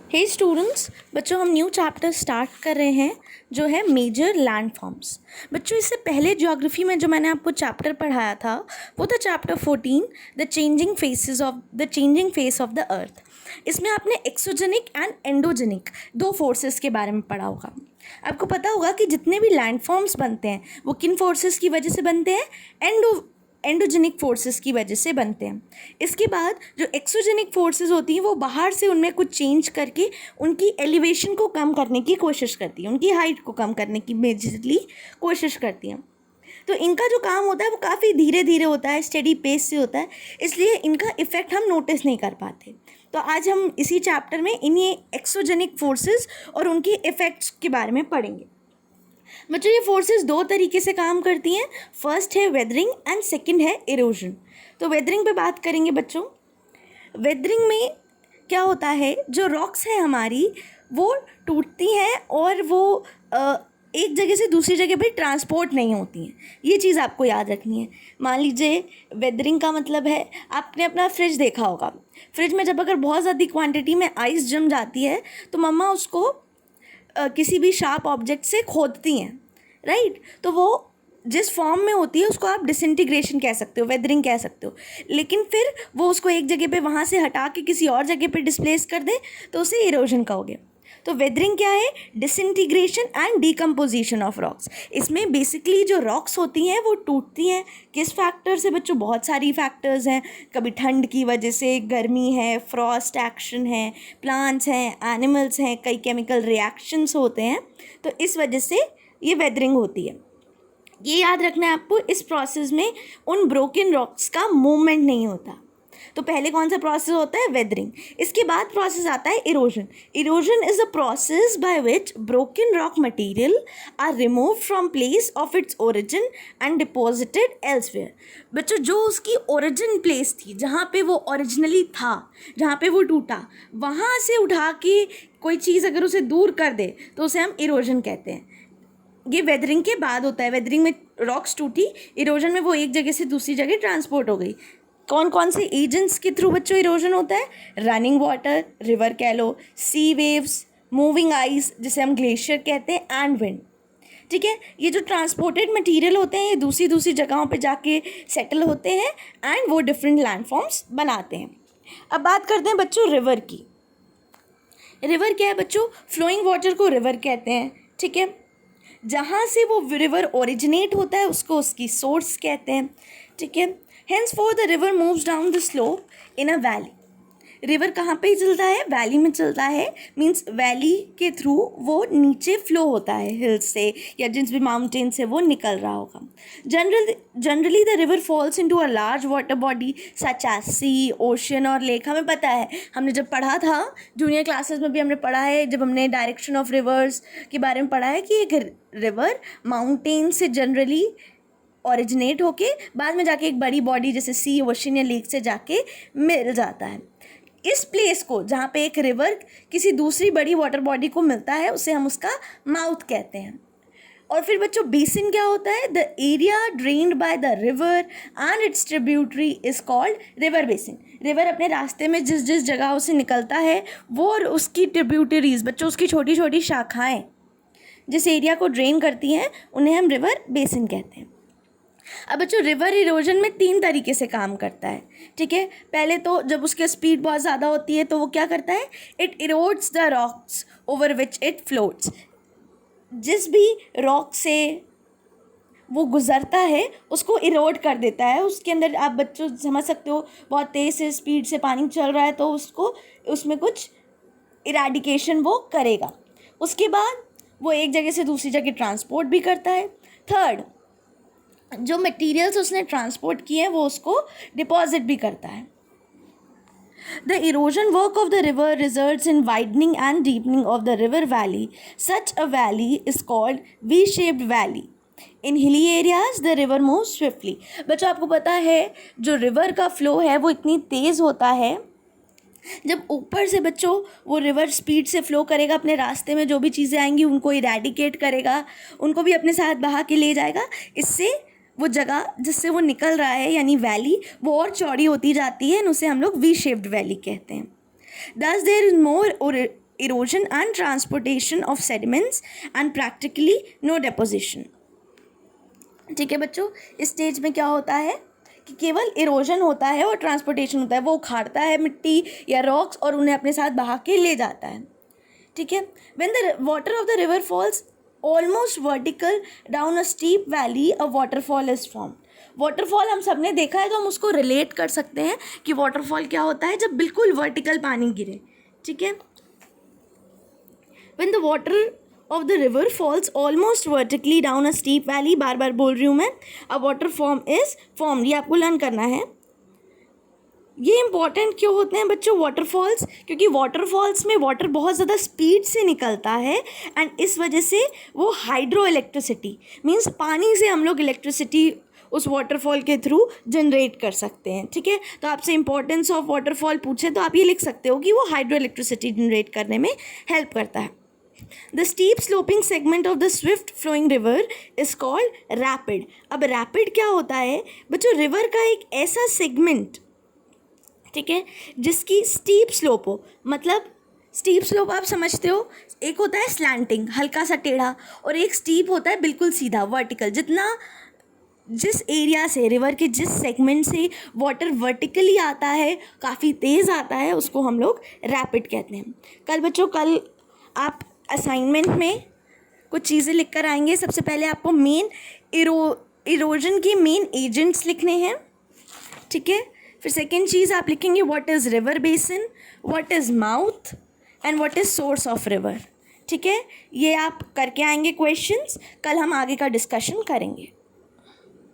हे students, बच्चों हम new chapter start कर रहे हैं जो है मेजर लैंड फॉर्म्स। बच्चों इससे पहले ज्योग्राफी में जो मैंने आपको चैप्टर पढ़ाया था वो था chapter 14 the changing face of the earth. इसमें आपने एक्सोजेनिक एंड एंडोजेनिक दो फोर्सेस के बारे में पढ़ा होगा। आपको पता होगा कि जितने भी लैंड फॉर्म्स बनते हैं वो किन फोर्सेस की वजह से बनते हैं, एंडोजेनिक फोर्सेस की वजह से बनते हैं। इसके बाद जो एक्सोजेनिक फोर्सेस होती हैं वो बाहर से उनमें कुछ चेंज करके उनकी एलिवेशन को कम करने की कोशिश करती हैं, उनकी हाइट को कम करने की मेजरली कोशिश करती हैं। तो इनका जो काम होता है वो काफ़ी धीरे धीरे होता है, स्टेडी पेस से होता है, इसलिए इनका इफ़ेक्ट हम नोटिस नहीं कर पाते। तो आज हम इसी चैप्टर में इन्हीं एक्सोजेनिक फोर्सेस और उनके इफ़ेक्ट्स के बारे में पढ़ेंगे। बच्चों ये फोर्सेस दो तरीके से काम करती हैं। फर्स्ट है वेदरिंग एंड सेकंड है इरोजन। तो वेदरिंग पे बात करेंगे बच्चों। वेदरिंग में क्या होता है, जो रॉक्स है हमारी वो टूटती हैं और वो एक जगह से दूसरी जगह पे ट्रांसपोर्ट नहीं होती हैं। ये चीज़ आपको याद रखनी है। मान लीजिए वेदरिंग का मतलब है, आपने अपना फ्रिज देखा होगा, फ्रिज में जब अगर बहुत ज़्यादा क्वांटिटी में आइस जम जाती है तो मम्मा उसको किसी भी शार्प ऑब्जेक्ट से खोदती हैं, राइट। तो वो जिस फॉर्म में होती है उसको आप डिसइंटीग्रेशन कह सकते हो, वेदरिंग कह सकते हो। लेकिन फिर वो उसको एक जगह पे वहाँ से हटा के किसी और जगह पे डिस्प्लेस कर दें तो उसे इरोजन कहोगे। तो वेदरिंग क्या है? Disintegration and decomposition of rocks. इसमें बेसिकली जो रॉक्स होती हैं वो टूटती हैं। किस फैक्टर से बच्चों? बहुत सारी फैक्टर्स हैं। कभी ठंड की वजह से, गर्मी है, फ्रॉस्ट एक्शन है, प्लांट्स हैं, एनिमल्स हैं, कई केमिकल रिएक्शंस होते हैं। तो इस वजह से ये वेदरिंग होती है। ये याद रखना है आपको, इस प्रोसेस में उन ब्रोकन रॉक्स का मूवमेंट नहीं होता। तो पहले कौन सा प्रोसेस होता है? वेदरिंग। इसके बाद प्रोसेस आता है erosion. Erosion is a process by which broken rock material are remove from place of its origin and deposited elsewhere. बच्चों जो उसकी ओरिजिन प्लेस थी, जहाँ पे वो ओरिजिनली था, जहाँ पे वो टूटा, वहाँ से उठा के कोई चीज़ अगर उसे दूर कर दे तो उसे हम इरोजन कहते हैं। ये वेदरिंग के बाद होता है। वेदरिंग में रॉक्स टूटी, इरोजन में वो एक जगह से दूसरी जगह ट्रांसपोर्ट हो गई। कौन कौन से एजेंट्स के थ्रू बच्चों इरोजन होता है? रनिंग वाटर, रिवर कह लो, सी वेव्स, मूविंग आइस जिसे हम ग्लेशियर कहते हैं, एंड विंड। ठीक है, ये जो ट्रांसपोर्टेड मटेरियल होते हैं ये दूसरी दूसरी जगहों पे जाके सेटल होते हैं एंड वो डिफरेंट लैंडफॉर्म्स बनाते हैं। अब बात करते हैं बच्चों रिवर की। रिवर क्या है बच्चों? फ्लोइंग वाटर को रिवर कहते हैं। ठीक है, जहाँ से वो रिवर ओरिजिनेट होता है उसको उसकी सोर्स कहते हैं। ठीक है, henceforth the river moves down the slope in a valley। River कहाँ पे चलता है? वैली में चलता है। मीन्स वैली के थ्रू वो नीचे फ्लो होता है, हिल्स से या जिस भी माउंटेन से वो निकल रहा होगा। Generally the river falls into a large water body such as sea, ocean और लेक। हमें पता है, हमने जब पढ़ा था जूनियर क्लासेस में भी हमने पढ़ा है, जब हमने डायरेक्शन ऑफ रिवर्स के बारे में पढ़ा है कि एक रिवर माउंटेन से जनरली ओरिजिनेट होके बाद में जाके एक बड़ी बॉडी जैसे सी, ओशन या लेक से जाके मिल जाता है। इस प्लेस को जहाँ पे एक रिवर किसी दूसरी बड़ी वाटर बॉडी को मिलता है उसे हम उसका माउथ कहते हैं। और फिर बच्चों बेसिन क्या होता है? The area drained by the river and it's tributary is called river basin. River अपने रास्ते में जिस जिस जगहों से निकलता है वो और उसकी ट्रिब्यूटरीज, बच्चों उसकी छोटी छोटी शाखाएँ जिस एरिया को ड्रेन करती हैं उन्हें हम रिवर बेसिन कहते हैं। अब बच्चों रिवर इरोजन में 3 तरीके से काम करता है। ठीक है, पहले तो जब उसकी स्पीड बहुत ज़्यादा होती है तो वो क्या करता है? It erodes the rocks over which it floats. जिस भी रॉक से वो गुजरता है उसको इरोड कर देता है। उसके अंदर आप बच्चों समझ सकते हो, बहुत तेज़ से स्पीड से पानी चल रहा है तो उसको उसमें कुछ इरेडिकेशन वो करेगा। उसके बाद वो एक जगह से दूसरी जगह ट्रांसपोर्ट भी करता है। थर्ड, जो मटेरियल्स उसने ट्रांसपोर्ट किए हैं वो उसको डिपॉजिट भी करता है। The erosion work of the river results in widening and deepening of the river valley. Such a valley is called V shaped valley. In hilly areas the river move swiftly. बच्चों आपको पता है जो river का flow है वो इतनी तेज़ होता है, जब ऊपर से बच्चों वो रिवर स्पीड से फ्लो करेगा, अपने रास्ते में जो भी चीज़ें आएंगी उनको इरेडिकेट करेगा, उनको भी अपने साथ बहा के ले जाएगा। इससे वो जगह जिससे वो निकल रहा है यानी वैली वो और चौड़ी होती जाती है, उसे हम लोग वी शेप्ड वैली कहते हैं। Thus there is more erosion and transportation of sediments and practically no deposition. ठीक है बच्चों, इस स्टेज में क्या होता है कि केवल इरोजन होता है और ट्रांसपोर्टेशन होता है, वो उखाड़ता है मिट्टी या रॉक्स और उन्हें अपने साथ बहा के ले जाता है. ठीक है. When the water of the river falls almost vertical down a steep valley, a waterfall is formed. Waterfall हम सब ने देखा है तो हम उसको रिलेट कर सकते हैं कि वाटरफॉल क्या होता है जब बिल्कुल वर्टिकल पानी गिरे. ठीक है. When the water of the river falls almost vertically down a steep valley, बार बार बोल रही हूँ मैं, a waterfall is formed. ये आपको लर्न करना है. ये इंपॉर्टेंट क्यों होते हैं बच्चों वाटरफॉल्स? क्योंकि वाटरफॉल्स में वाटर बहुत ज़्यादा स्पीड से निकलता है एंड इस वजह से वो हाइड्रो इलेक्ट्रिसिटी मीन्स पानी से हम लोग इलेक्ट्रिसिटी उस वाटरफॉल के थ्रू जनरेट कर सकते हैं. ठीक है. तो आपसे इंपॉर्टेंस ऑफ वाटरफॉल पूछे तो आप ये लिख सकते हो कि वो हाइड्रो इलेक्ट्रिसिटी जनरेट करने में हेल्प करता है. The steep sloping segment of the swift flowing river is called rapid. अब rapid क्या होता है बच्चों? रिवर का एक ऐसा सेगमेंट, ठीक है, जिसकी स्टीप स्लोप हो. मतलब स्टीप स्लोप आप समझते हो, एक होता है स्लैंटिंग हल्का सा टेढ़ा और एक स्टीप होता है बिल्कुल सीधा वर्टिकल. जिस एरिया से रिवर के जिस सेगमेंट से वाटर वर्टिकली आता है, काफ़ी तेज़ आता है, उसको हम लोग रैपिड कहते हैं. कल आप असाइनमेंट में कुछ चीज़ें लिख कर आएंगे. सबसे पहले आपको मेन इरोजन के मेन एजेंट्स लिखने हैं. ठीक है. फिर सेकेंड चीज़ आप लिखेंगे what is river basin, what is mouth and what is source of river. ठीक है. ये आप करके आएंगे क्वेश्चंस. कल हम आगे का डिस्कशन करेंगे.